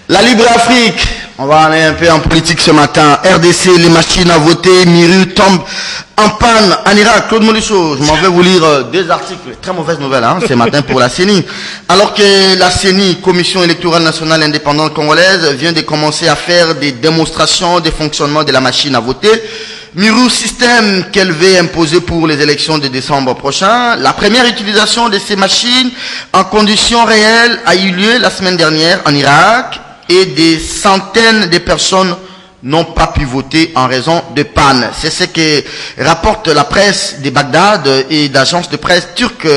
La Libre Afrique, on va aller un peu en politique ce matin. RDC, les machines à voter, Miru tombe en panne en Irak. Claude Molisso, je m'en vais vous lire deux articles. Très mauvaise nouvelle ce matin pour la CENI. Alors que la CENI, Commission électorale nationale indépendante congolaise, vient de commencer à faire des démonstrations des fonctionnements de la machine à voter, Miru système qu'elle veut imposer pour les élections de décembre prochain. La première utilisation de ces machines en conditions réelles a eu lieu la semaine dernière en Irak et des centaines de personnes n'ont pas pu voter en raison de panne. C'est ce que rapporte la presse de Bagdad et d'agence de presse turque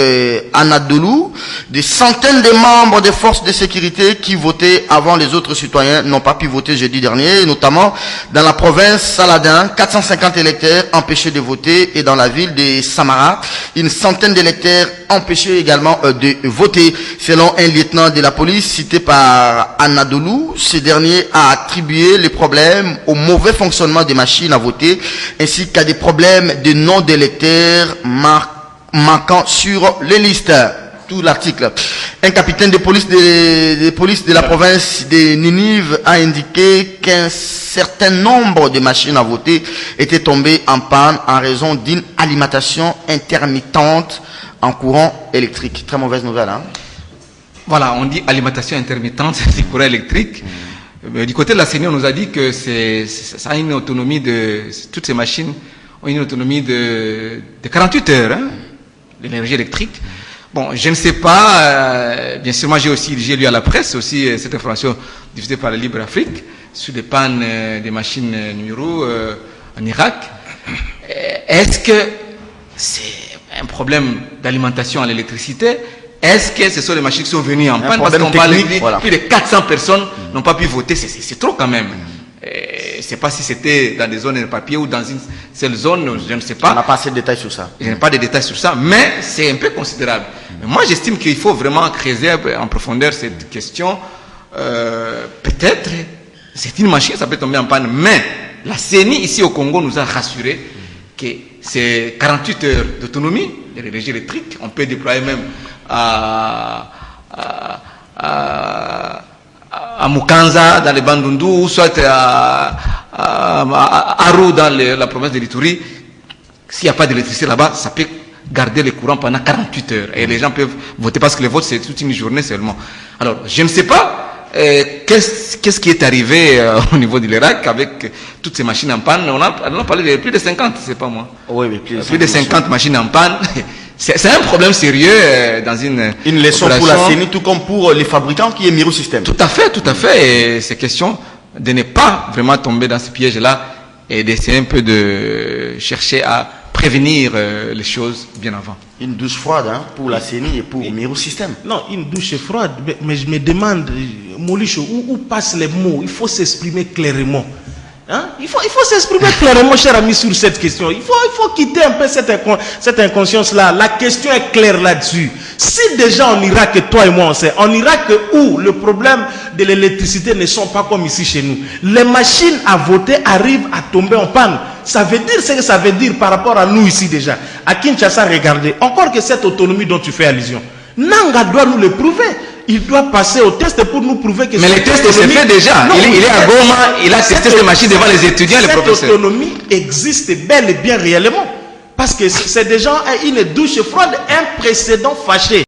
Anadolu. Des centaines de membres des forces de sécurité qui votaient avant les autres citoyens n'ont pas pu voter jeudi dernier, notamment dans la province Saladin, 450 électeurs empêchés de voter, et dans la ville de Samara, une centaine d'électeurs empêchés également de voter. Selon un lieutenant de la police cité par Anadolu, ce dernier a attribué les problèmes au mauvais fonctionnement des machines à voter, ainsi qu'à des problèmes de nom d'électeurs manquant sur les listes. Tout l'article. Un capitaine de police de la province de Ninive a indiqué qu'un certain nombre de machines à voter étaient tombées en panne en raison d'une alimentation intermittente en courant électrique. Très mauvaise nouvelle, Voilà, on dit alimentation intermittente du courant électrique. Du côté de la CENI, on nous a dit que ça a une autonomie toutes ces machines ont une autonomie de 48 heures, l'énergie électrique. Bon, je ne sais pas, bien sûr, moi j'ai lu à la presse aussi cette information diffusée par la Libre Afrique sur les pannes des machines numéro en Irak. Est-ce que c'est un problème d'alimentation à l'électricité? Est-ce que ce sont les machines qui sont venues en panne? Parce qu'on parle de plus de 400 personnes n'ont pas pu voter, c'est trop quand même. Je ne sais pas si c'était dans des zones de papier ou dans une seule zone, je ne sais pas. On n'a pas assez de détails sur ça. Je n'ai pas de détails sur ça, mais c'est un peu considérable. Mais moi, j'estime qu'il faut vraiment creuser en profondeur cette question. Peut-être, c'est une machine, ça peut tomber en panne, mais la CENI ici au Congo nous a rassuré que c'est 48 heures d'autonomie de l'énergie électrique. On peut déployer même à Mukanza dans les Bandundu, ou soit à Aru dans la province de l'Ituri. S'il n'y a pas d'électricité là-bas, ça peut garder le courant pendant 48 heures. Et les gens peuvent voter parce que le vote c'est toute une journée seulement. Alors, je ne sais pas qu'est-ce qui est arrivé au niveau de l'Irak avec toutes ces machines en panne. On a parlé de plus de 50, c'est pas moi. Oui, mais plus de 50 machines en panne. C'est un problème sérieux dans une leçon pour la CENI, tout comme pour les fabricants qui est Miru System. Tout à fait, tout à fait. Et c'est question de ne pas vraiment tomber dans ce piège-là et d'essayer un peu de chercher à prévenir les choses bien avant. Une douche froide pour la CENI et pour Miru System. Non, une douche froide, mais je me demande, Molicho, où passent les mots? Il faut s'exprimer clairement. Il faut s'exprimer clairement, cher ami, sur cette question. Il faut quitter un peu cette inconscience-là. La question est claire là-dessus. Si déjà en Irak, toi et moi on sait, en Irak où le problème de l'électricité ne sont pas comme ici chez nous, les machines à voter arrivent à tomber en panne. Ça veut dire ce que ça veut dire par rapport à nous ici déjà. À Kinshasa, regardez, encore que cette autonomie dont tu fais allusion, Nanga doit nous le prouver. Il doit passer au test pour nous prouver que... Mais le test s'est fait déjà. Non, il est à Goma, il a testé ces machines devant les étudiants et les professeurs. Cette autonomie existe bel et bien réellement. Parce que c'est déjà une douche froide, un précédent fâché.